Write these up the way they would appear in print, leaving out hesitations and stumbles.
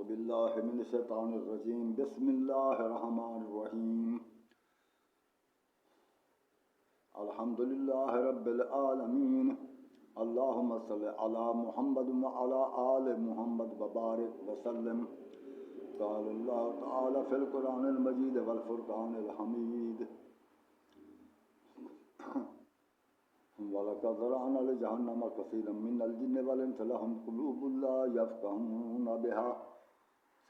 باللہ من الشیطان الرجیم بسم اللہ الرحمن الرحیم الحمدللہ رب العالمین اللہم صلی علی محمد وعلی آل محمد وبارک وسلم قال اللہ تعالی فی القرآن المجید والفرقان الحمید وَلَقَدْ ذَرَأْنَا لِجَهَنَّمَ كَثِيرًا مِنَ الْجِنِّ وَالْإِنسِ لَهُمْ قُلُوبٌ لَا يَفْقَهُونَ بِهَا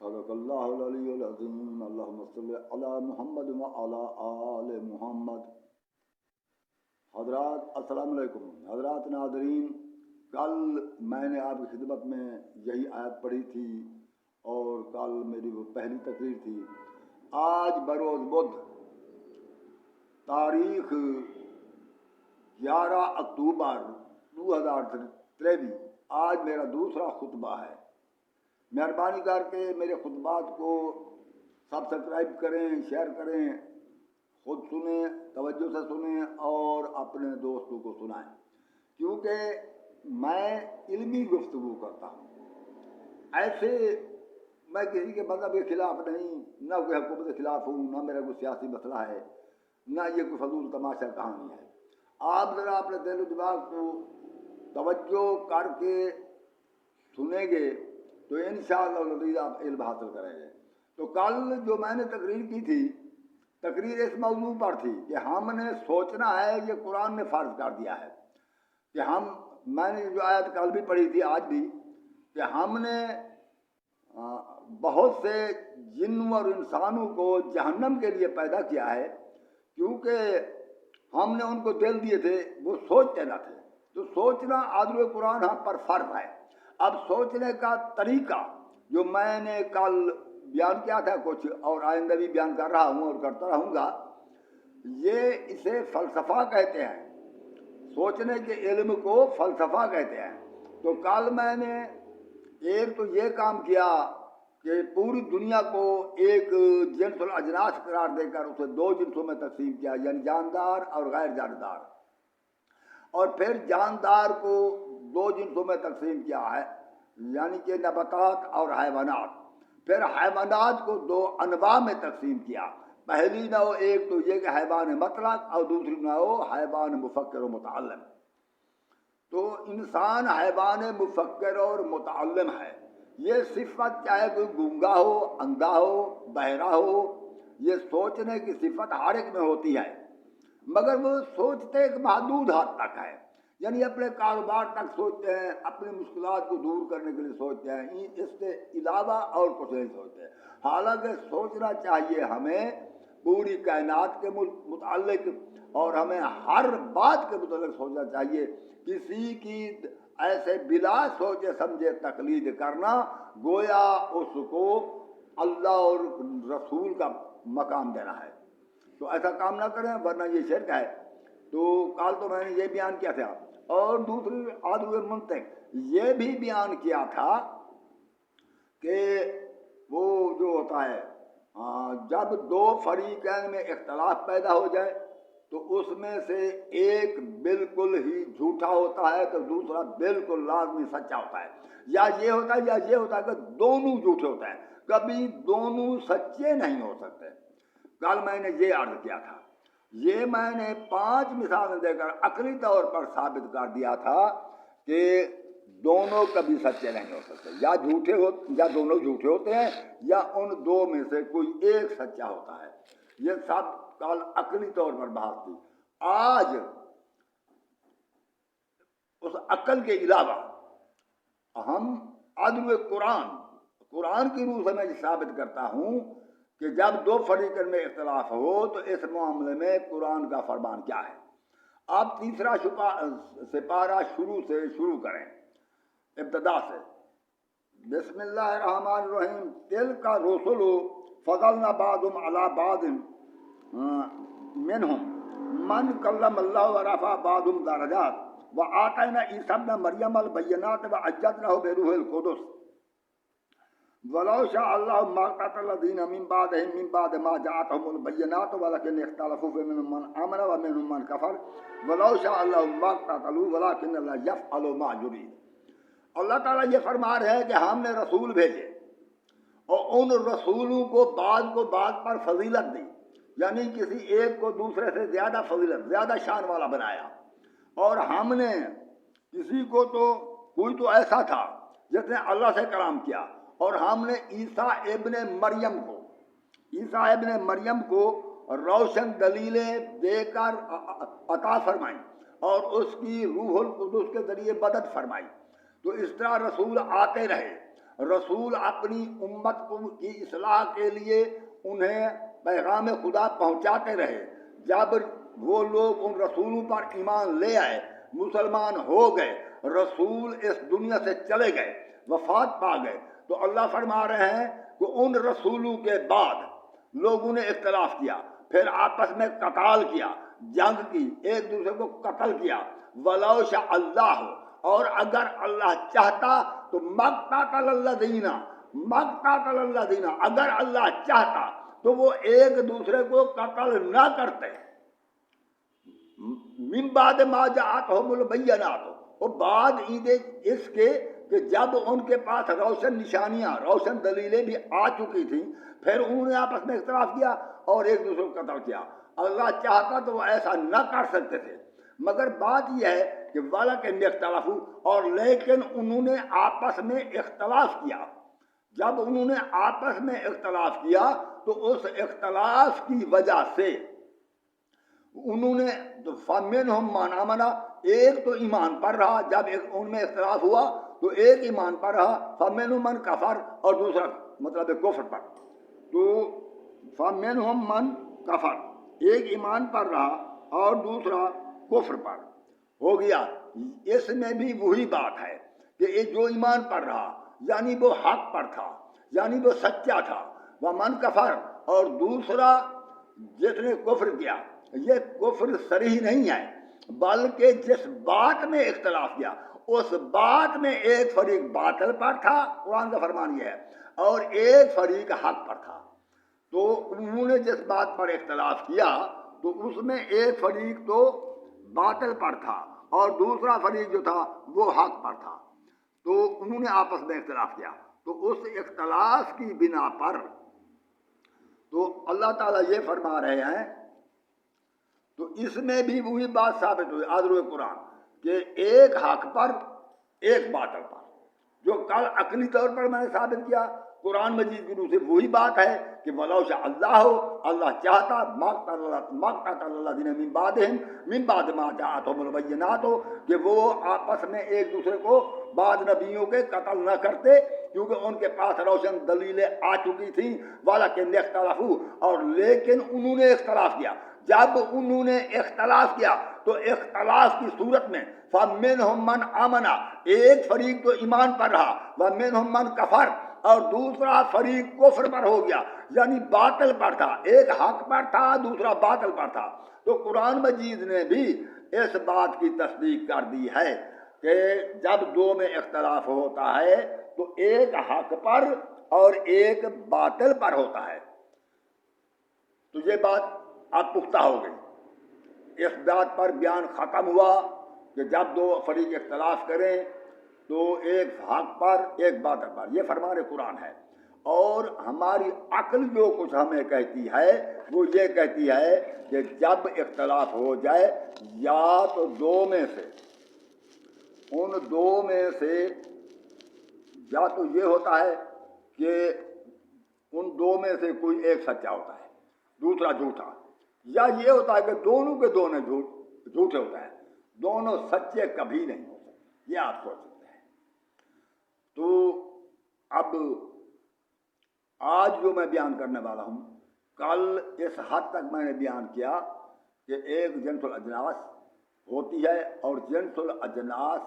صدق اللہ العلی العظیم اللہم صلی علی محمد وعلی آل محمد۔ حضرات السلام علیکم۔ حضرات ناظرین، کل میں نے آپ کی خدمت میں یہی آیت پڑھی تھی اور کل میری وہ پہلی تقریر تھی۔ آج بروز بدھ تاریخ 11 اکتوبر 2023 آج میرا دوسرا خطبہ ہے۔ مہربانی کر کے میرے خطبات کو سبسکرائب کریں، شیئر کریں، خود سنیں، توجہ سے سنیں اور اپنے دوستوں کو سنائیں، کیونکہ میں علمی گفتگو کرتا ہوں۔ ایسے میں کسی کے مذہب کے خلاف نہیں، نہ کوئی حکومت کے خلاف ہوں، نہ میرا کوئی سیاسی مسئلہ ہے، نہ یہ کوئی فضول تماشا کہانی ہے۔ آپ ذرا اپنے دل و دماغ کو توجہ کر کے سنیں گے تو انشاءاللہ العزیز آپ علم حاصل کریں گے۔ تو کل جو میں نے تقریر کی تھی، تقریر اس موضوع پر تھی کہ ہم نے سوچنا ہے، یہ قرآن نے فرض کر دیا ہے کہ میں نے جو آیت کل بھی پڑھی تھی آج بھی، کہ ہم نے بہت سے جنوں اور انسانوں کو جہنم کے لیے پیدا کیا ہے، کیونکہ ہم نے ان کو دل دیے تھے، وہ سوچتے نہ تھے۔ تو سوچنا عادل قرآن ہم پر فرض ہے۔ اب سوچنے کا طریقہ جو میں نے کل بیان کیا تھا کچھ، اور آئندہ بھی بیان کر رہا ہوں اور کرتا رہوں گا، اسے فلسفہ کہتے ہیں۔ سوچنے کے علم کو فلسفہ کہتے ہیں۔ تو کل میں نے ایک تو یہ کام کیا کہ پوری دنیا کو ایک جنس الاجناس قرار دے کر اسے دو جنسوں میں تقسیم کیا، یعنی جاندار اور غیر جاندار، اور پھر جاندار کو دو جنسوں میں تقسیم کیا ہے، یعنی کہ نباتات اور حیوانات۔ پھر حیوانات کو دو انواع میں تقسیم کیا۔ پہلی نوع ایک تو یہ کہ حیوان مطلق، اور دوسری نوع حیوان مفکر و متعلم۔ تو انسان حیوان مفکر اور متعلم ہے۔ یہ صفت چاہے کوئی گونگا ہو، اندھا ہو، بہرا ہو، یہ سوچنے کی صفت ہر ایک میں ہوتی ہے، مگر وہ سوچتے ایک محدود حد تک ہے، یعنی اپنے کاروبار تک سوچتے ہیں، اپنی مشکلات کو دور کرنے کے لیے سوچتے ہیں، اس سے علاوہ اور کچھ نہیں سوچتے۔ حالانکہ سوچنا چاہیے ہمیں پوری کائنات کے متعلق، اور ہمیں ہر بات کے متعلق سوچنا چاہیے۔ کسی کی ایسے بلا سوچے سمجھے تقلید کرنا گویا اس کو اللہ اور رسول کا مقام دینا ہے، تو ایسا کام نہ کریں ورنہ یہ شرک ہے۔ تو کل تو میں نے یہ بیان کیا تھا، اور دوسری عدل منطق یہ بھی بیان کیا تھا کہ وہ جو ہوتا ہے جب دو فریقین میں اختلاف پیدا ہو جائے تو اس میں سے ایک بالکل ہی جھوٹا ہوتا ہے تو دوسرا بالکل لازمی سچا ہوتا ہے، یا یہ ہوتا ہے کہ دونوں جھوٹے ہوتے ہیں، کبھی دونوں سچے نہیں ہو سکتے۔ کل میں نے یہ عرض کیا تھا، یہ میں نے 5 مثالیں دے کر عقلی طور پر ثابت کر دیا تھا کہ دونوں کبھی سچے نہیں ہو سکتے، یا دونوں جھوٹے ہوتے ہیں، یا ان دو میں سے کوئی ایک سچا ہوتا ہے۔ یہ سب کل عقلی طور پر بحث تھی۔ آج اس عقل کے علاوہ ہم عدل قرآن کی روح سے میں یہ ثابت کرتا ہوں کہ جب دو فریقین میں اختلاف ہو تو اس معاملے میں قرآن کا فرمان کیا ہے۔ آپ تیسرا سپارہ شروع کریں، ابتدا سے۔ بسم اللہ الرحمن الرحیم۔ تلک الرسل فضلنا بعضهم على بعض منهم من کلم اللہ ورفع بعضهم درجات وآتینا عیسی ابن مریم البینات وأیدناه بروح القدس ولو شاء الله ما اقتتل الذین من بعد ما جاءتهم البینات ولكن اختلفوا فمنهم من آمن ومنهم من كفر ولو شاء الله ما اقتتلوا ولكن الله يفعل ما يريد۔ اللہ تعالیٰ یہ فرما رہے ہیں کہ ہم نے رسول بھیجے، اور ان رسولوں کو بعض پر فضیلت دی، یعنی کسی ایک کو دوسرے سے زیادہ فضیلت، زیادہ شان والا بنایا۔ اور ہم نے کسی کو تو کوئی تو ایسا تھا جس نے اللہ سے کلام کیا، اور ہم نے عیسیٰ ابن مریم کو روشن دلیلیں دے کر عطا فرمائی، اور اس کی روح القدس کے ذریعے مدد فرمائی۔ تو اس طرح رسول آتے رہے، رسول اپنی امت کی اصلاح کے لیے انہیں پیغام خدا پہنچاتے رہے۔ جب وہ لوگ ان رسولوں پر ایمان لے آئے، مسلمان ہو گئے، رسول اس دنیا سے چلے گئے، وفات پا گئے، تو اللہ فرما رہے ہیں کہ ان رسولوں کے بعد لوگوں نے اختلاف کیا، پھر آپس میں قتال کیا، جنگ کی، ایک دوسرے کو قتل کیا۔ وَلَوْ شَاءَ اللَّهُ، اور اگر اللہ چاہتا تو مَقْتَتَلَ الَّذِينَ، اگر اللہ چاہتا تو وہ ایک دوسرے کو قتل نہ کرتے۔ من بعد ما جاءتهم البینات، اور بعد اس کے کہ جب ان کے پاس روشن نشانیاں، روشن دلیلیں بھی آ چکی تھیں، پھر انہوں نے آپس میں اختلاف کیا اور ایک دوسرے کو قتل کیا۔ اللہ چاہتا تو وہ ایسا نہ کر سکتے تھے، مگر بات یہ ہے کہ وَلَكِنْ اخْتَلَفُوا، اور لیکن انہوں نے آپس میں اختلاف کیا۔ جب انہوں نے آپس میں اختلاف کیا تو اس اختلاف کی وجہ سے انہوں نے فَمِنْهُمْ مَنْ آمَنَ، ایک تو ایمان پر رہا، جب ان میں اختلاف ہوا تو ایک ایمان پر رہا، فَمِنْهُمْ مَنْ کَفَرَ، اور دوسرا مطلب ہے کفر پر۔ تو فَمِنْهُمْ مَنْ کَفَرَ، ایک ایمان پر رہا اور دوسرا کفر پر ہو گیا۔ اس میں بھی وہی بات ہے کہ جو ایمان پر رہا یعنی وہ حق پر تھا، یعنی وہ سچا تھا، وَمَنْ کَفَرَ، اور دوسرا جس نے کفر کیا۔ یہ کفر صریح نہیں ہے، بلکہ جس بات میں اختلاف کیا اس بات میں ایک فریق باطل پر تھا، قرآن کا فرمان یہ ہے، اور ایک فریق حق پر تھا۔ تو انہوں نے جس بات پر اختلاف کیا تو اس میں ایک فریق تو باطل پر تھا اور دوسرا فریق جو تھا وہ حق پر تھا۔ تو انہوں نے آپس میں اختلاف کیا، تو اس اختلاف کی بنا پر تو اللہ تعالیٰ یہ فرما رہے ہیں، تو اس میں بھی وہی بات ثابت ہوئی آذر قرآن کہ ایک حق پر ایک باطل پر، جو کل عقلی طور پر میں نے ثابت کیا قرآن مجید کی روح سے وہی بات ہے کہ وَلَوْ شَاءَ اللَّهُ، اللہ چاہتا مَقْتَتَلَ الَّذِينَ مِن بَعْدِ مَا جَاءَتْهُمُ الْبَيِّنَاتُ، کہ وہ آپس میں ایک دوسرے کو بعد نبیوں کے قتل نہ کرتے، کیونکہ ان کے پاس روشن دلیلیں آ چکی تھیں۔ وَلَكِنْ اخْتَلَفُوا، اور لیکن انہوں نے اختلاف کیا۔ جب انہوں نے اختلاف کیا تو اختلاف کی صورت میں فَمِنْهُمْ مَنْ آمَنَ، ایک فریق تو ایمان پر رہا، وَمِنْهُمْ مَنْ کَفَرَ، اور دوسرا فریق کفر پر ہو گیا، یعنی باطل پر تھا، ایک حق پر تھا دوسرا باطل پر تھا۔ تو قرآن مجید نے بھی اس بات کی تصدیق کر دی ہے کہ جب دو میں اختلاف ہوتا ہے تو ایک حق پر اور ایک باطل پر ہوتا ہے۔ تو یہ بات اب پختہ ہو گئی۔ اس بات پر بیان ختم ہوا کہ جب دو فریق اختلاف کریں تو ایک حق پر ایک باطل پر، یہ فرمان قرآن ہے۔ اور ہماری عقل جو کچھ ہمیں کہتی ہے وہ یہ کہتی ہے کہ جب اختلاف ہو جائے یا تو دو میں سے، ان دو میں سے یا تو یہ ہوتا ہے کہ ان دو میں سے کوئی ایک سچا ہوتا ہے دوسرا جھوٹا، یا یہ ہوتا ہے کہ دونوں کے دونوں جھوٹے ہوتا ہے، دونوں سچے کبھی نہیں ہو سکتے۔ یہ آپ سوچ سکتے ہیں۔ تو اب آج جو میں بیان کرنے والا ہوں، کل اس حد تک میں نے بیان کیا کہ ایک جنس الاجناس ہوتی ہے، اور جنس الاجناس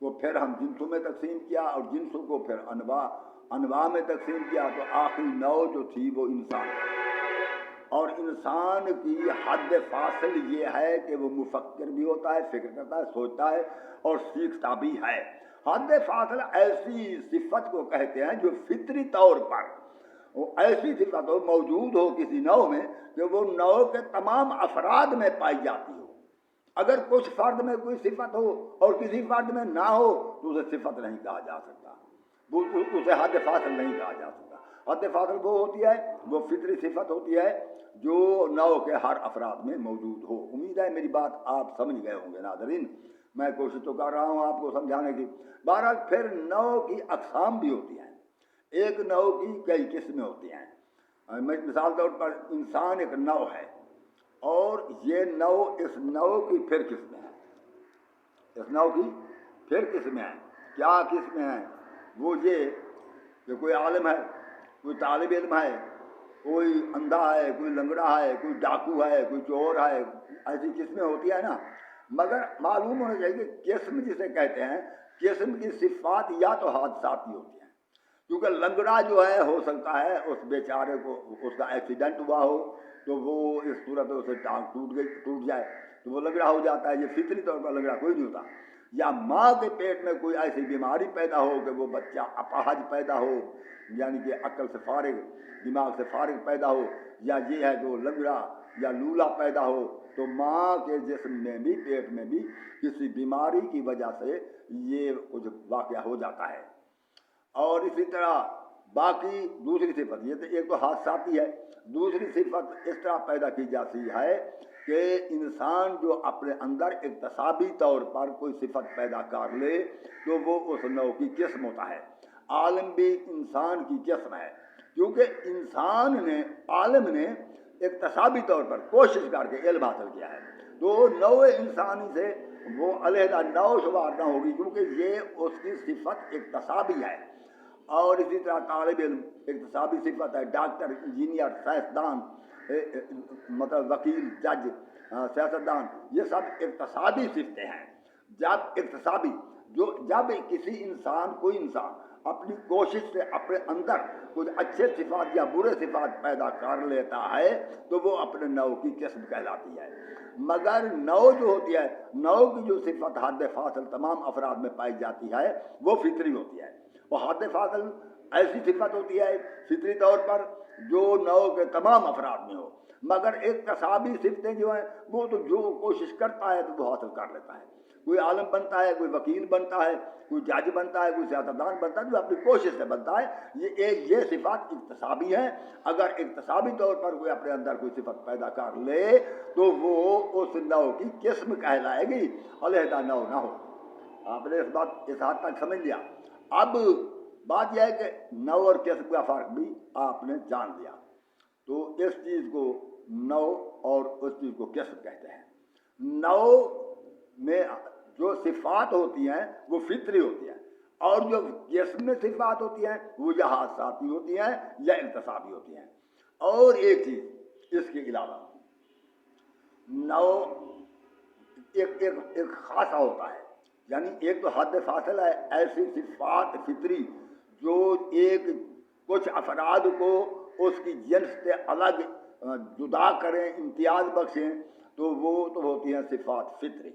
کو پھر ہم جنسوں میں تقسیم کیا، اور جنسوں کو پھر انواع میں تقسیم کیا، تو آخری نوع جو تھی وہ انسان۔ اور انسان کی حد فاصل یہ ہے کہ وہ مفکر بھی ہوتا ہے، فکر کرتا ہے، سوچتا ہے اور سیکھتا بھی ہے۔ حد فاصل ایسی صفت کو کہتے ہیں جو فطری طور پر وہ ایسی صفت ہو، موجود ہو کسی نوع میں، کہ وہ نوع کے تمام افراد میں پائی جاتی ہو۔ اگر کچھ فرد میں کوئی صفت ہو اور کسی فرد میں نہ ہو تو اسے صفت نہیں کہا جا سکتا، اسے حد فاصل نہیں کہا جا سکتا۔ حد فاصل وہ ہوتی ہے، وہ فطری صفت ہوتی ہے جو نو کے ہر افراد میں موجود ہو۔ امید ہے میری بات آپ سمجھ گئے ہوں گے ناظرین، میں کوشش تو کر رہا ہوں آپ کو سمجھانے کی۔ بہرحال پھر نو کی اقسام بھی ہوتی ہیں، ایک نو کی کئی قسمیں ہوتی ہیں۔ مثال طور پر انسان ایک نو ہے، اور یہ نو اس نو کی پھر قسمیں ہیں، اس نو کی پھر قسمیں ہیں۔ کیا قسمیں ہیں؟ وہ یہ کہ کوئی عالم ہے، کوئی طالب علم ہے، کوئی اندھا ہے، کوئی لنگڑا ہے، کوئی ڈاکو ہے، کوئی چور ہے، ایسی قسمیں ہوتی ہیں نا۔ مگر معلوم ہونا چاہیے کہ قسم جسے کہتے ہیں، قسم کی صفات یا تو حادثاتی ہوتی ہیں، کیونکہ لنگڑا جو ہے ہو سکتا ہے اس بیچارے کو اس کا ایکسیڈنٹ ہوا ہو تو وہ اس صورت میں اسے ٹانگ ٹوٹ جائے تو وہ لنگڑا ہو جاتا ہے، یہ فطری طور پر لنگڑا کوئی نہیں ہوتا۔ یا ماں کے پیٹ میں کوئی ایسی بیماری پیدا ہو کہ وہ بچہ اپاہج پیدا ہو، یعنی کہ عقل سے فارغ، دماغ سے فارغ پیدا ہو، یا یہ ہے کہ وہ لنگڑا یا لولا پیدا ہو، تو ماں کے جسم میں بھی پیٹ میں بھی کسی بیماری کی وجہ سے یہ کچھ واقعہ ہو جاتا ہے۔ اور اسی طرح باقی دوسری صفت یہ تو ایک تو حادثاتی ہے، دوسری صفت اس طرح پیدا کی جاتی ہے کہ انسان جو اپنے اندر اکتسابی طور پر کوئی صفت پیدا کر لے تو وہ اس نوع کی قسم ہوتا ہے۔ عالم بھی انسان کی قسم ہے، کیونکہ انسان نے، عالم نے اکتسابی طور پر کوشش کر کے علم حاصل کیا ہے، تو نوع انسانی سے وہ علیحدہ نوع شمار نہ ہوگی، کیونکہ یہ اس کی صفت اکتسابی ہے۔ اور اسی طرح طالب علم اکتسابی صفت ہے، ڈاکٹر، انجینئر، سائنسدان، مطلب وکیل، جج، سیاستدان، یہ سب اکتسابی صفتیں ہیں۔ جب اکتسابی جب کسی انسان، کوئی انسان اپنی کوشش سے اپنے اندر کچھ اچھے صفات یا برے صفات پیدا کر لیتا ہے تو وہ اپنے نوع کی قسم کہلاتی ہے۔ مگر نوع جو ہوتی ہے، نوع کی جو صفت حد فاصل تمام افراد میں پائی جاتی ہے وہ فطری ہوتی ہے۔ وہ حد فاصل ایسی صفت ہوتی ہے فطری طور پر جو نوع کے تمام افراد میں ہو، مگر اکتسابی صفتیں جو ہیں وہ تو جو کوشش کرتا ہے تو وہ حاصل کر لیتا ہے۔ کوئی عالم بنتا ہے، کوئی وکیل بنتا ہے، کوئی جج بنتا ہے، کوئی سیاستدان بنتا ہے، جو اپنی کوشش سے بنتا ہے۔ یہ صفات اکتسابی ہیں۔ اگر اکتسابی طور پر کوئی اپنے اندر کوئی صفت پیدا کر لے تو وہ اس نوع کی قسم کہلائے گی، علیحدہ نوع نہ ہو۔ آپ نے اس حد تک سمجھ لیا۔ اب بات یہ ہے کہ نوع اور قسم کا فرق بھی آپ نے جان لیا، تو اس چیز کو نوع اور اس چیز کو قسم کہتے ہیں۔ نوع میں جو صفات ہوتی ہیں وہ فطری ہوتی ہیں، اور جو قسم میں صفات ہوتی ہیں وہ یا حادثاتی ہوتی ہیں یا اکتسابی ہوتی ہیں۔ اور ایک چیز اس کے علاوہ، نوع ایک خاصا ہوتا ہے، یعنی ایک تو حد فاصل ہے، ایسی صفات فطری جو ایک کچھ افراد کو اس کی جنس سے الگ جدا کریں، امتیاز بخشیں، تو وہ تو ہوتی ہیں صفات فطری،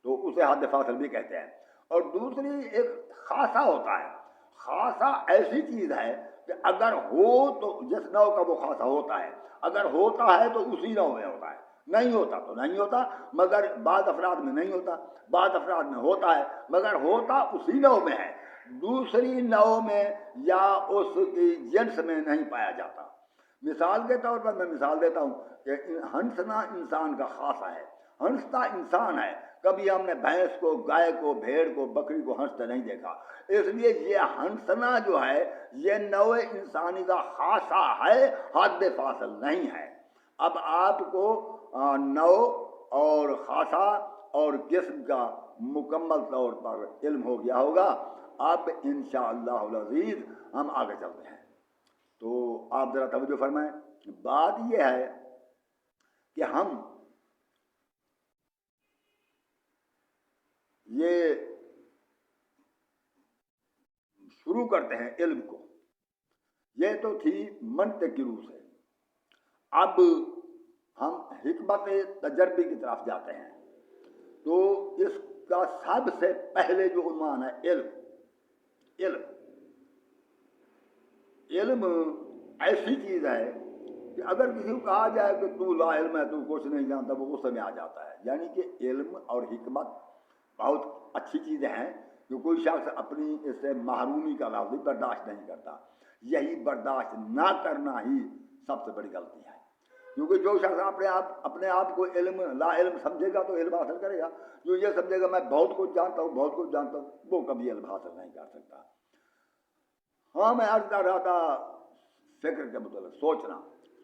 تو اسے حد فاصل بھی کہتے ہیں۔ اور دوسری ایک خاصا ہوتا ہے۔ خاصا ایسی چیز ہے کہ اگر ہو تو جس نوع کا وہ خاصا ہوتا ہے، اگر ہوتا ہے تو اسی نوع میں ہوتا ہے، نہیں ہوتا تو نہیں ہوتا، مگر بعض افراد میں نہیں ہوتا، بعض افراد میں ہوتا ہے، مگر ہوتا اسی نوع میں ہے، دوسری نوع میں یا اس کی جنس میں نہیں پایا جاتا۔ مثال کے طور پر میں مثال دیتا ہوں کہ ہنسنا انسان کا خاصا ہے، ہنستا انسان ہے، کبھی ہم نے بھینس کو، گائے کو، بھیڑ کو، بکری کو ہنستے نہیں دیکھا، اس لیے یہ ہنسنا جو ہے یہ نوع انسانی کا خاصا ہے، حد فاصل نہیں ہے۔ اب آپ کو نوع اور خاصا اور قسم کا مکمل طور پر علم ہو گیا ہوگا۔ اب انشاءاللہ العزیز ہم آگے چلتے ہیں، تو آپ ذرا توجہ فرمائیں۔ بات یہ ہے کہ ہم یہ شروع کرتے ہیں علم کو، یہ تو تھی منطق کی روح سے، اب ہم حکمت تجربی کی طرف جاتے ہیں۔ تو اس کا سب سے پہلے جو عنوان ہے علم۔ علم ایسی چیز ہے کہ اگر کسی کو کہا جائے کہ تو لا علم ہے، تو کچھ نہیں جانتا، وہ غصے میں آ جاتا ہے۔ یعنی کہ علم اور حکمت بہت اچھی چیزیں ہیں جو کوئی شخص اپنی اس سے محرومی کا لفظ برداشت نہیں کرتا۔ یہی برداشت نہ کرنا ہی سب سے بڑی غلطی ہے. کیونکہ جو شخص اپنے آپ کو لا علم سمجھے گا تو علم حاصل کرے گا. جو یہ سمجھے گا میں بہت کچھ جانتا ہوں بہت کچھ جانتا ہوں, وہ کبھی علم حاصل نہیں کر سکتا. ہاں میں عرض کر رہا تھا فکر کے متعلق سوچنا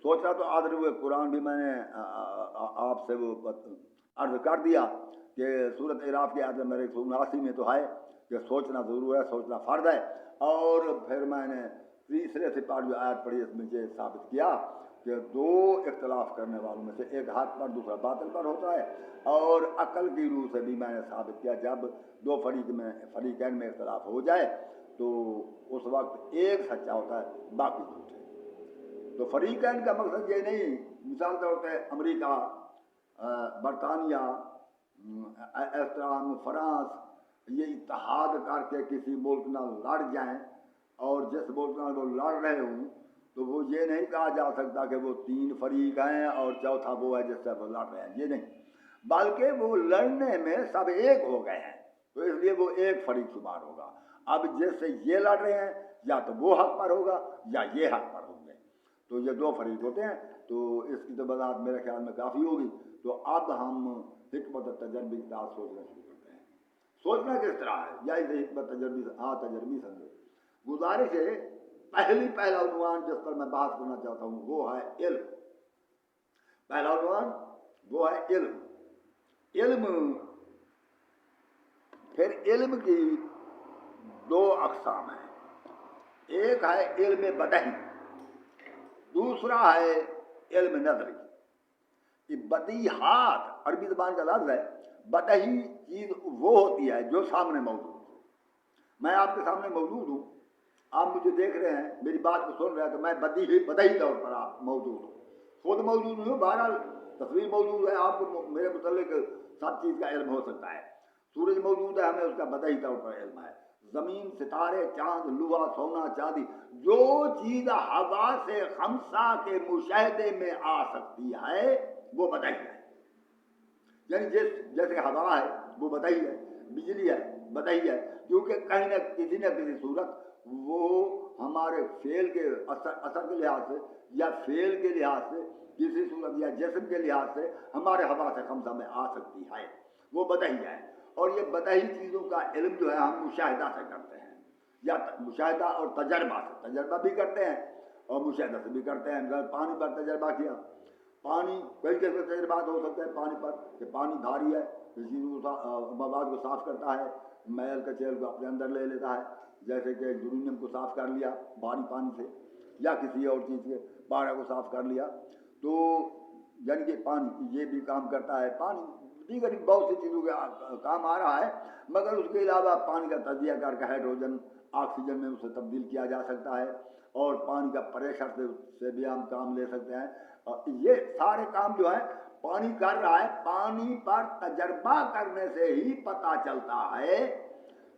تو آدر ہوئے قرآن بھی میں نے آپ سے وہ عرض کر دیا کہ سورۃ اعراف کی آیت نمبر 179 میں تو ہے کہ سوچنا ضرور ہے, سوچنا فرض ہے. اور پھر میں نے تیسرے سے پار جو آیت پڑھی اس میں یہ ثابت کیا کہ دو اختلاف کرنے والوں میں سے ایک حق پر دوسرا باطل پر ہوتا ہے. اور عقل کی روح سے بھی میں نے ثابت کیا جب دو فریقین میں اختلاف ہو جائے تو اس وقت ایک سچا ہوتا ہے باقی جھوٹے. تو فریقین کا مقصد یہ نہیں, مثال طور پہ امریکہ, برطانیہ, ایسٹران, فرانس یہ اتحاد کر کے کسی ملک نہ لڑ جائیں اور جس ملک نہ وہ لڑ رہے ہوں تو وہ یہ نہیں کہا جا سکتا کہ وہ 3 فریق ہیں اور چوتھا وہ ہے جس سے وہ لڑ رہے ہیں. یہ نہیں, بلکہ وہ لڑنے میں سب ایک ہو گئے ہیں تو اس لیے وہ ایک فریق شمار ہوگا. اب جس سے یہ لڑ رہے ہیں یا تو وہ حق پر ہوگا یا یہ حق پر ہوں گے, تو یہ 2 فریق ہوتے ہیں. تو اس کی تو وضاحت میرے خیال میں کافی ہوگی. تو اب ہم حکمت تجربی کے ساتھ سوچنا شروع کرتے ہیں. سوچنا کس طرح ہے یا اسے حکمت تجربی سمجھے. گزارش ہے پہلا عنوان جس پر میں بات کرنا چاہتا ہوں وہ ہے علم. پہلا عنوان وہ ہے علم. پھر علم کی 2 اقسام ہیں. ایک ہے علم بدہی, دوسرا ہے علم نظری. بدیہات عربی زبان کا لفظ ہے. بدہی چیز وہ ہوتی ہے جو سامنے موجود ہو. میں آپ کے سامنے موجود ہوں, آپ مجھے دیکھ رہے ہیں, میری بات کو سن رہے ہیں, تو میں بدہی طور پر آپ موجود ہوں. خود موجود نہیں ہوں, بہرحال تصویر موجود ہے, آپ کو میرے متعلق سب چیز کا علم ہو سکتا ہے. سورج موجود ہے, ہمیں اس کا بدہی طور پر علم ہے. زمین, ستارے, چاند, لوہا, سونا, چاندی, جو چیز ہوا سے خمسہ کے مشاہدے میں آ سکتی ہے وہ بدہی ہے. یعنی جیسے ہوا ہے وہ بدہی ہے, بجلی ہے بدہی ہے, کیونکہ کہیں نہ کسی صورت وہ ہمارے فعل کے اثر کے لحاظ سے یا فعل کے لحاظ سے کسی صورت یا جسم کے لحاظ سے ہمارے ہوا سے خمسہ میں آ سکتی ہے, وہ بدہی ہے. اور یہ بدہی چیزوں کا علم جو ہے ہم مشاہدہ سے کرتے ہیں, یا مشاہدہ اور تجربہ بھی کرتے ہیں اور مشاہدہ سے بھی کرتے ہیں. اگر پانی پر تجربہ کیا, پانی کئی جیسے تجربات ہو سکتے ہیں پانی پر کہ پانی بھاری ہے, کسی مواد کو صاف کرتا ہے, میل کچیل کو اپنے اندر لے لیتا ہے, جیسے کہ یورینیم کو صاف کر لیا بھاری پانی سے, یا کسی اور چیز کے پارا کو صاف کر لیا. تو یعنی کہ پانی یہ بھی کام کرتا ہے. پانی دیگر بہت سی چیزوں کے کام آ رہا ہے, مگر اس کے علاوہ پانی کا تجزیہ کر کے ہائیڈروجن آکسیجن میں اسے تبدیل کیا جا سکتا ہے, اور پانی کا پریشر سے بھی ہم کام لے سکتے ہیں. یہ سارے کام جو ہے پانی کر رہا ہے. پانی پر تجربہ کرنے سے ہی پتہ چلتا ہے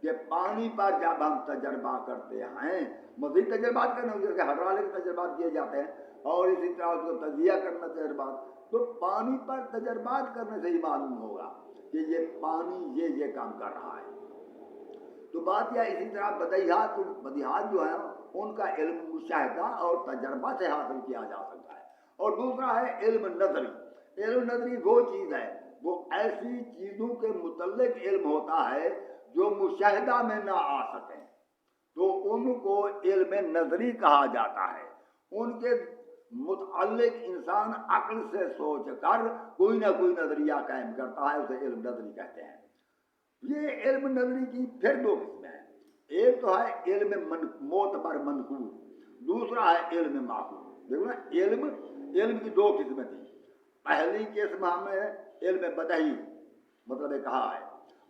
کہ پانی پر جب ہم تجربہ کرتے ہیں, مزید تجربات کرنے جیسے ہائیڈرولک تجربات کیے جاتے ہیں اور اسی طرح اس کو تجزیہ کرنا تجربات, تو پانی پر تجربات کرنے سے ہی معلوم ہوگا کہ یہ پانی یہ کام کر رہا ہے. تو بات یہ اسی طرح بدیہات جو ہیں ان کا علم مشاہدہ اور تجربہ سے حاصل کیا جا سکتا ہے. اور دوسرا ہے علم نظری. علم نظری وہ چیز ہے, وہ ایسی چیزوں کے متعلق علم ہوتا ہے جو مشاہدہ میں نہ آ سکیں, تو ان کو علم نظری کہا جاتا ہے. ان کے متعلق انسان عقل سے سوچ کر کوئی نہ کوئی نظریہ قائم کرتا ہے, اسے علم نظری کہتے ہیں. یہ علم نظری کی پھر 2 قسمیں ہیں. ایک تو ہے علم معتبر منقول, دوسرا ہے علم معقول. دیکھو نا, علم کی 2 قسمیں تھیں. پہلی قسم ہمیں علم بدہی مطلب کہا ہے,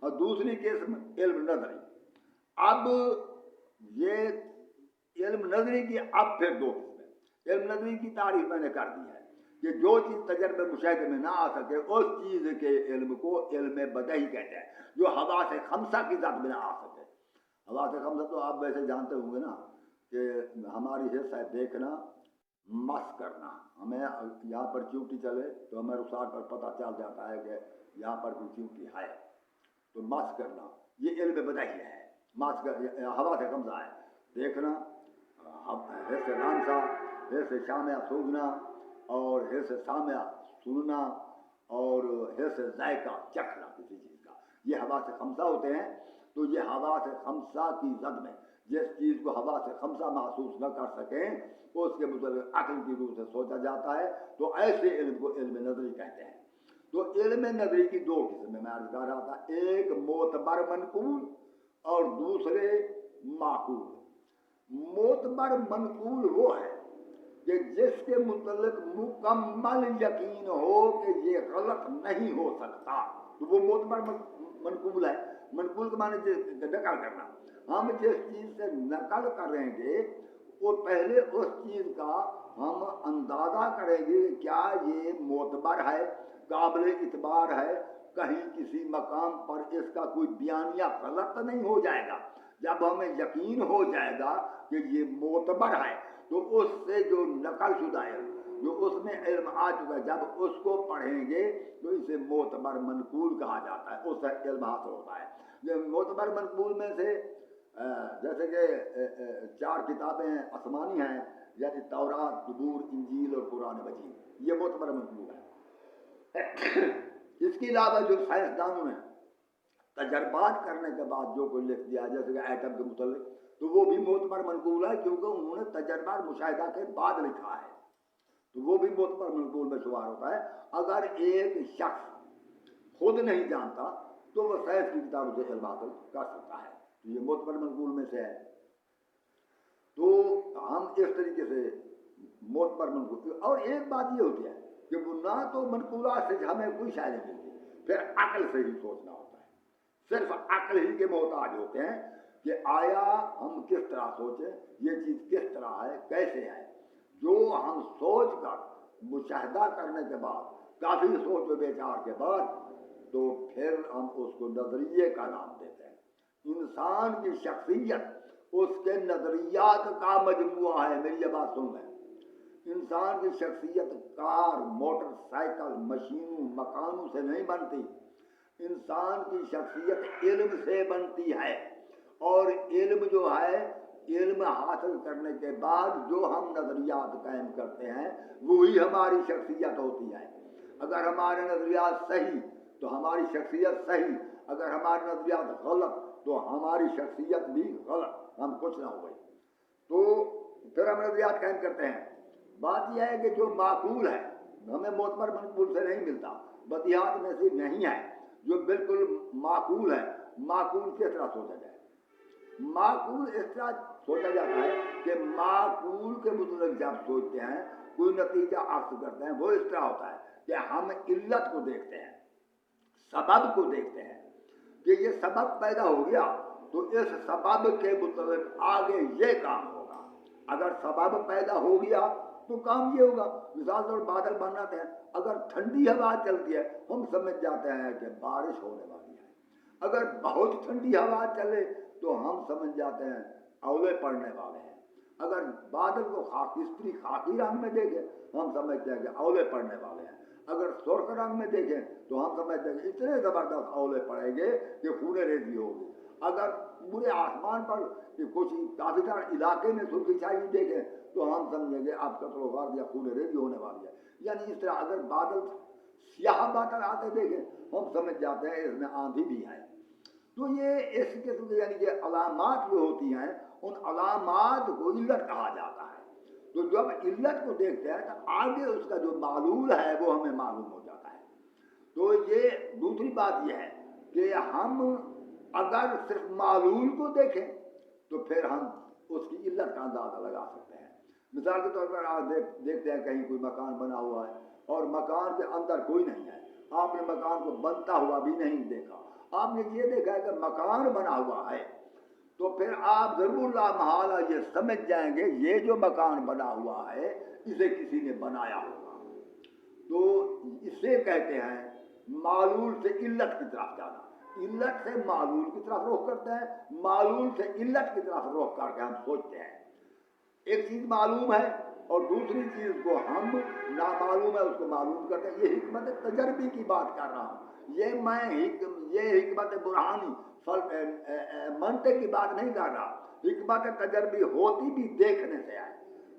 اور دوسری قسم علم نظری. اب یہ علم نظری کی اب پھر 2 قسمیں. علم نظری کی تعریف میں نے کر دی ہے کہ جو چیز تجربے مشاہدے میں نہ آ سکے اس چیز کے علم کو علم بدہی کہتے ہیں, جو ہوا سے خمسہ کی ذات میں نہ آ سکے. ہوا سے خمسہ تو آپ ویسے جانتے ہوں گے نا کہ ہماری حصہ ہے دیکھنا, مس کرنا. ہمیں یہاں پر چونٹی چلے تو ہمیں رخسار پر پتہ چل جاتا ہے کہ یہاں پر کوئی چونٹی ہے, تو مس کرنا یہ علم بدہی ہے. ہوا سے خمسہ ہے, دیکھنا, حس لانسا، حس شامع سوگنا، اور حس سامع سننا، اور حس ذائقہ چکھنا کسی چیز کا، یہ حواس خمسہ ہوتے ہیں۔ تو یہ حواس خمسہ کی زد میں جس چیز کو حواس خمسہ محسوس نہ کر سکیں اس کے متعلق عقل کی روح سے سوچا جاتا ہے، تو ایسے علم کو علم نظری کہتے ہیں۔ تو علم نظری کی دو قسمیں میں عرض کر رہا تھا، ایک معتبر منقول اور دوسرے معقول۔ معتبر منقول وہ ہے کہ جس کے متعلق مکمل یقین ہو کہ یہ غلط نہیں ہو سکتا، تو وہ معتبر منقول ہے۔ منقول کے معنی نقل کرنا، ہم جس چیز سے نقل کریں گے وہ پہلے اس چیز کا ہم اندازہ کریں گے کیا یہ معتبر ہے، قابل اعتبار ہے، کہیں کسی مقام پر اس کا کوئی بیانیہ غلط نہیں ہو جائے گا۔ جب ہمیں یقین ہو جائے گا کہ یہ معتبر ہے تو اس سے جو نقل شدہ ہے، جو اس میں علم آ چکا ہے، جب اس کو پڑھیں گے تو اسے معتبر منقول کہا جاتا ہے، اس سے علم حاصل ہوتا ہے۔ معتبر منقول میں سے جیسے کہ 4 کتابیں آسمانی ہیں، یعنی تورات، زبور، انجیل اور قرآن مجید، یہ معتبر منقول ہے۔ اس کے علاوہ جو سائنسدانوں نے تجربات کرنے کے بعد جو کوئی لکھ دیا جیسے کہ ایٹم کے متعلق، تو وہ بھی معتبر منقول ہے، کیونکہ انہوں نے تجربہ مشاہدہ کے بعد لکھا ہے، تو وہ بھی معتبر منقول میں شمار ہوتا ہے۔ اگر ایک شخص خود نہیں جانتا تو وہ سائنس کی کتابوں سے علم حاصل کر سکتا ہے، تو یہ معتبر منقول میں سے ہے۔ تو ہم اس طریقے سے معتبر منقول، اور ایک بات یہ ہوتی ہے کہ وہ نہ تو منقولات سے ہمیں کوئی شے نہیں ملتی، پھر عقل سے ہی سوچنا ہوتا ہے، صرف عقل ہی کے محتاج ہوتے ہیں کہ آیا ہم کس طرح سوچیں، یہ چیز کس طرح ہے، کیسے ہے۔ جو ہم سوچ کر مشاہدہ کرنے کے بعد، کافی سوچ و بچار کے بعد، تو پھر ہم اس کو نظریے کا نام دیتے ہیں۔ انسان کی شخصیت اس کے نظریات کا مجموعہ ہے، میری یہ بات سن لیں۔ انسان کی شخصیت کار، موٹر سائیکل، مشینوں، مکانوں سے نہیں بنتی، انسان کی شخصیت علم سے بنتی ہے، اور علم جو ہے، علم حاصل کرنے کے بعد جو ہم نظریات قائم کرتے ہیں وہی ہماری شخصیت ہوتی ہے۔ اگر ہمارے نظریات صحیح تو ہماری شخصیت صحیح، اگر ہمارے نظریات غلط تو ہماری شخصیت بھی غلط، ہم کچھ نہ ہوئے۔ تو پھر ہم نظریات قائم کرتے ہیں۔ بات یہ ہے کہ جو معقول ہے ہمیں معتبر منقول سے نہیں ملتا، بدیہات میں سے نہیں ہے، جو بالکل معقول ہے۔ معقول کس طرح سوچا جائے؟ معقول اس طرح سوچا جاتا ہے کہ معقول کے متعلق جب سوچتے ہیں، کوئی نتیجہ اخذ کرتے ہیں، وہ اس طرح ہوتا ہے کہ ہم علت کو دیکھتے ہیں، سبب کو دیکھتے ہیں کہ یہ سبب پیدا ہو گیا تو اس سبب کے متعلق آگے یہ کام ہوگا۔ اگر سبب پیدا ہو گیا تو کام یہ ہوگا۔ مثال طور بادل بناتے ہیں، اگر ٹھنڈی ہوا چلتی ہے ہم سمجھ جاتے ہیں کہ بارش ہونے والی ہے۔ اگر بہت ٹھنڈی ہوا چلے تو ہم سمجھ جاتے ہیں اولے پڑنے والے ہیں۔ اگر بادل کو خاکستری خاکی رنگ میں دیکھیں ہم سمجھتے ہیں کہ اولے پڑنے والے ہیں۔ اگر سرخ رنگ میں دیکھیں تو ہم سمجھتے ہیں کہ اتنے زبردست اولے پڑیں گے کہ خون ریزی ہوگی۔ اگر پورے آسمان پر کچھ کافی سارے علاقے میں سرخی چھائی دیکھیں تو ہم سمجھیں گے اب قتل و غارت یا خون ریزی ہونے والی ہے۔ یعنی اس طرح اگر بادل سیاہ بادل آتے دیکھیں ہم سمجھ جاتے ہیں اس میں آندھی بھی ہے۔ تو یہ اس قسم کے یعنی کہ علامات جو ہوتی ہیں ان علامات کو علت کہا جاتا ہے۔ تو جب علت کو دیکھتے ہیں تو آگے اس کا جو معلول ہے وہ ہمیں معلوم ہو جاتا ہے۔ تو یہ دوسری بات یہ ہے کہ ہم اگر صرف معلول کو دیکھیں تو پھر ہم اس کی علت کا اندازہ لگا سکتے ہیں۔ مثال کے طور پر آپ دیکھتے ہیں کہیں کوئی مکان بنا ہوا ہے اور مکان کے اندر کوئی نہیں ہے، آپ نے مکان کو بنتا ہوا بھی نہیں دیکھا، آپ نے یہ دیکھا ہے کہ مکان بنا ہوا ہے، تو پھر آپ ضرور لا محالہ یہ سمجھ جائیں گے یہ جو مکان بنا ہوا ہے اسے کسی نے بنایا ہوگا۔ تو اسے کہتے ہیں معلول سے علت کی طرف جانا۔ علت سے معلول کی طرف رخ کرتے ہیں، معلول سے علت کی طرف رخ کر کے ہم سوچتے ہیں۔ ایک چیز معلوم ہے اور دوسری چیز کو ہم نامعلوم ہے اس کو معلوم کرتے ہیں۔ یہ حکمت تجربی کی بات کر رہا ہوں، یہ حکمت برہانی منطق کی بات نہیں کر رہا۔ حکمت تجربی ہوتی بھی دیکھنے سے ہے.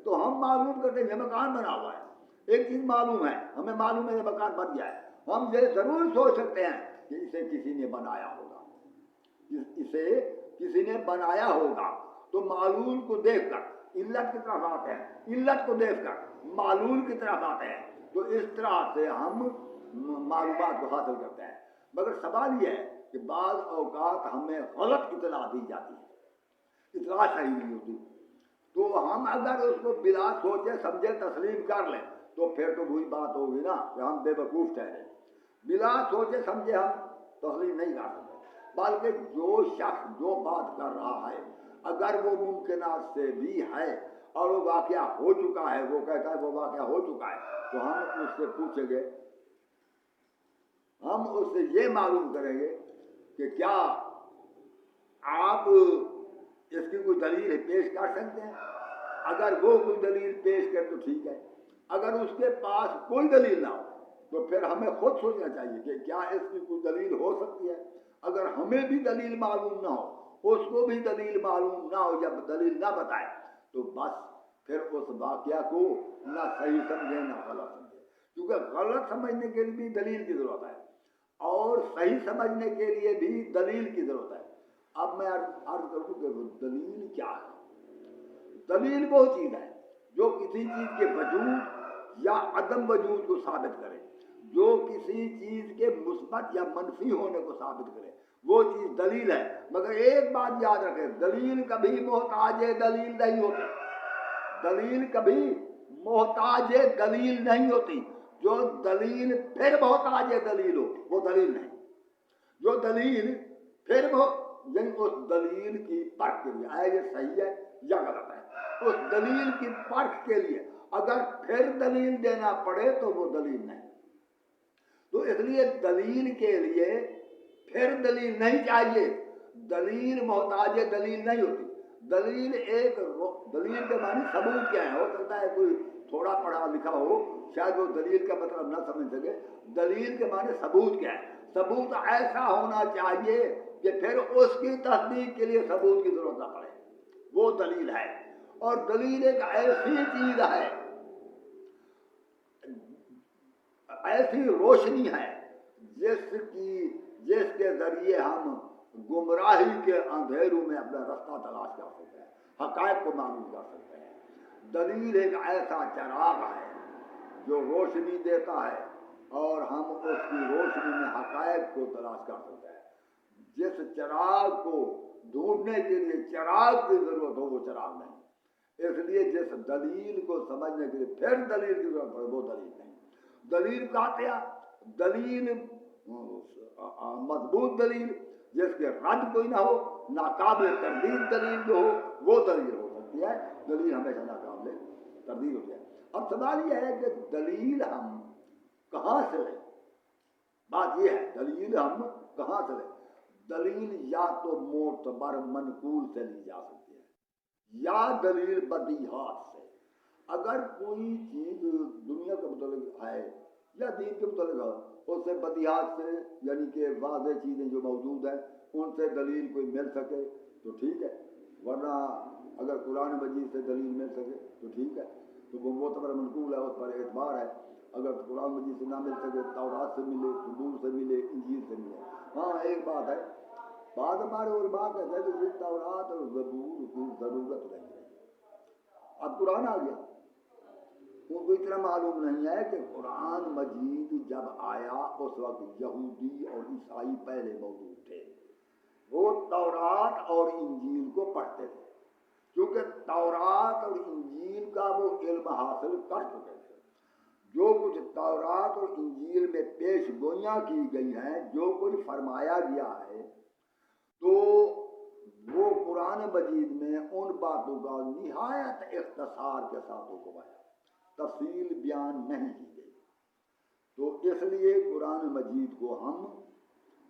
تو ہم معلوم کرتے ہیں یہ مکان بنا ہوا ہے. ایک چیز معلوم ہے, ہمیں معلوم ہے یہ مکان بن گیا ہے. ہم یہ ضرور سوچ سکتے ہیں کہ اسے کسی نے بنایا ہوگا, اسے کسی نے بنایا ہوگا. تو معلول کو دیکھ کر علت کی طرف آتے ہیں, علت کو دیکھ کر معلول کی طرف آتے ہیں. تو اس طرح سے ہم معلومات کو حاصل کرتے ہیں. مگر سوال یہ ہے کہ بعض اوقات ہمیں غلط اطلاع دی جاتی ہے, اطلاع صحیح نہیں ہوتی. تو ہم اگر اس کو بلا سوچے سمجھے تسلیم کر لیں تو پھر تو وہی بات ہوگی نا کہ ہم بے وقوف ٹھہرے. بلا سوچے سمجھے ہم تسلیم نہیں کر سکتے, بلکہ جو شخص جو بات کر رہا ہے اگر وہ ممکنات سے بھی ہے اور وہ واقعہ ہو چکا ہے, وہ کہتا ہے وہ واقعہ ہو چکا ہے, تو ہم اس سے پوچھیں گے, ہم اس سے یہ معلوم کریں گے کہ کیا آپ اس کی کوئی دلیل پیش کر سکتے ہیں. اگر وہ کوئی دلیل پیش کرے تو ٹھیک ہے, اگر اس کے پاس کوئی دلیل نہ ہو تو پھر ہمیں خود سوچنا چاہیے کہ کیا اس کی کوئی دلیل ہو سکتی ہے. اگر ہمیں بھی دلیل معلوم نہ ہو, اس کو بھی دلیل معلوم نہ ہو, جب دلیل نہ بتائے تو بس پھر اس واقعہ کو نہ صحیح سمجھے نہ غلط سمجھے, کیونکہ غلط سمجھنے کے لیے بھی دلیل کی ضرورت ہے اور صحیح سمجھنے کے لیے بھی دلیل کی ضرورت ہے. اب میں عرض کروں کہ دلیل کیا ہے. دلیل وہ چیز ہے جو کسی چیز کے وجود یا عدم وجود کو ثابت کرے, جو کسی چیز کے مثبت یا منفی ہونے کو ثابت کرے, وہ چیز دلیل ہے. مگر ایک بات یاد رکھیں, دلیل کبھی محتاج دلیل نہیں ہوتی, دلیل کبھی محتاج دلیل نہیں ہوتی. جو دلیل پھر محتاج دلیل ہو وہ دلیل نہیں. جو دلیل پھر یعنی اس دلیل کی پرکھ کے لیے آیا یہ صحیح ہے یا غلط ہے, اس دلیل کی پرکھ کے لیے اگر پھر دلیل دینا پڑے تو وہ دلیل نہیں. تو اس لیے دلیل کے لیے پھر دلیل نہیں چاہیے, دلیل محتاج دلیل نہیں ہوتی. دلیل ایک دلیل کے معنی ثبوت کیا ہے. ہو سکتا ہے کوئی تھوڑا پڑھا لکھا ہو, شاید وہ دلیل کا مطلب نہ سمجھ سکے. دلیل کے معنی ثبوت کیا ہے. ثبوت ایسا ہونا چاہیے کہ پھر اس کی تصدیق کے لیے ثبوت کی ضرورت نہ پڑے, وہ دلیل ہے. اور دلیل ایک ایسی چیز ہے, ایسی روشنی ہے جس کے ذریعے ہم گمراہی کے اندھیروں میں اپنا رستہ تلاش کر سکتے ہیں, حقائق کو معلوم کر سکتے ہیں. دلیل ایک ایسا چراغ ہے جو روشنی دیتا ہے اور ہم اس کی روشنی میں حقائق کو تلاش کر سکتے ہیں. جس چراغ کو ڈھونڈنے کے لیے چراغ کی ضرورت ہو وہ چراغ نہیں. اس لیے جس دلیل کو سمجھنے کے لیے پھر دلیل کی ضرورت پڑے وہ دلیل نہیں. دلیل کا دلیل مضبوط دلیل جس کے رد کوئی نہ ہو, ناقابل تردید دلیل جو ہو وہ دلیل ہو سکتی ہے. دلیل ہمیشہ ناقابل تردید ہوتی ہے. اب سوال یہ ہے کہ دلیل ہم کہاں سے لیں. بات یہ ہے دلیل ہم کہاں سے لیں. دلیل یا تو معتبر منقول سے لی جا سکتی ہے یا دلیل بدیہات سے. اگر کوئی چیز دنیا کے متعلق ہے یا دین کے متعلق ہے, اس سے بدیہات سے یعنی کہ واضح چیزیں جو موجود ہیں ان سے دلیل کوئی مل سکے تو ٹھیک ہے, ورنہ اگر قرآن مجید سے دلیل مل سکے تو ٹھیک ہے, تو وہ معتبر منقول ہے, اس پر اعتبار ہے. اگر قرآن مجید سے نہ مل سکے تورات سے ملے, زبور سے ملے, انجیل سے ملے. ہاں ایک بات ہے, بعض ہمارے علماء کہتے ہیں کہ یہ تورات اور زبور کی ضرورت نہیں ہے. اب قرآن آ گیا, ان کو اتنا معلوم نہیں ہے کہ قرآن مجید جب آیا اس وقت یہودی اور عیسائی پہلے موجود تھے. وہ تورات اور انجیل کو پڑھتے تھے کیونکہ تورات اور انجیل کا وہ علم حاصل کر چکے تھے. جو کچھ تورات اور انجیل میں پیش گوئیاں کی گئی ہیں, جو کچھ فرمایا گیا ہے, تو وہ قرآن مجید میں ان باتوں کا نہایت اختصار کے ساتھ حکم آیا, تفصیل بیان نہیں کی گئی. تو اس لیے قرآن مجید کو ہم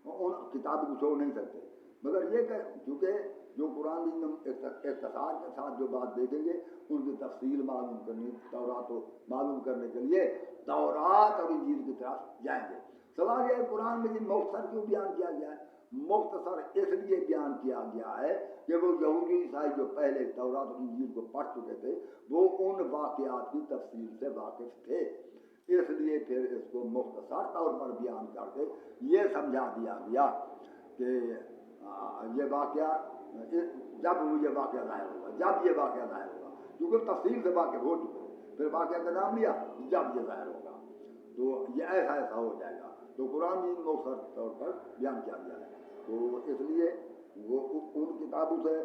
ان کتاب کو چھوڑ نہیں سکتے. مگر یہ کہ چونکہ جو قرآن میں اختصار کے ساتھ جو بات دیکھیں گے ان کی تفصیل معلوم کرنی, تورات کو معلوم کرنے کے لیے تورات اور انجیل کی طرف جائیں گے. سوال یہ قرآن میں مختصر کیوں بیان کیا گیا ہے. مختصر اس لیے بیان کیا گیا ہے کہ وہ یہودی عیسائی جو پہلے تورات اور انجیل کو پڑھ چکے تھے وہ ان واقعات کی تفصیل سے واقف تھے، اس لیے پھر اس کو مختصر طور پر بیان کر کے یہ سمجھا دیا گیا کہ یہ واقعہ جب یہ واقعہ ظاہر ہوگا کیونکہ تفصیل سے واقف ہو چکے، پھر واقعہ کا نام لیا جب یہ ظاہر ہوگا تو یہ ایسا ہو جائے گا، تو قرآن بھی مختصر طور پر بیان کیا گیا ہے۔ تو اس لیے وہ ان کتابوں سے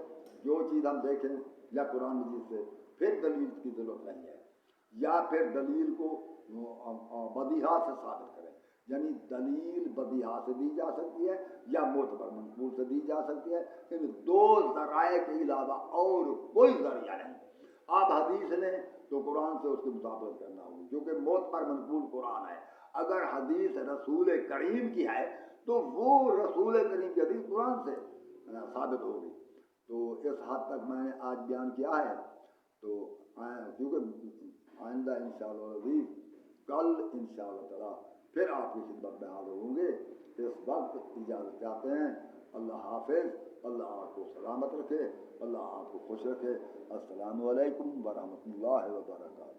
جو چیز ہم دیکھیں یا قرآن مجید سے پھر دلیل کی ضرورت نہیں ہے، یا پھر دلیل کو بدیہات سے ثابت کریں، یعنی دلیل بدیہات سے دی جا سکتی ہے یا معتبر منقول سے دی جا سکتی ہے، ان دو ذرائع کے علاوہ اور کوئی ذریعہ نہیں۔ آپ حدیث لیں تو قرآن سے اس کی مطابقت کرنا ہوگی کیونکہ موت پر منقول قرآن ہے، اگر حدیث رسول کریم کی ہے تو وہ رسول کریم کی حدیث قرآن سے ثابت ہوگی۔ تو اس حد تک میں نے آج بیان کیا ہے، تو کیونکہ آئندہ انشاءاللہ العزیز کل انشاءاللہ تعالی پھر آپ کی خدمت میں حاضر ہوں گے، اس وقت اجازت چاہتے ہیں، اللہ حافظ، اللہ آپ کو سلامت رکھے، اللہ آپ کو خوش رکھے، السلام علیکم ورحمۃ اللہ وبرکاتہ۔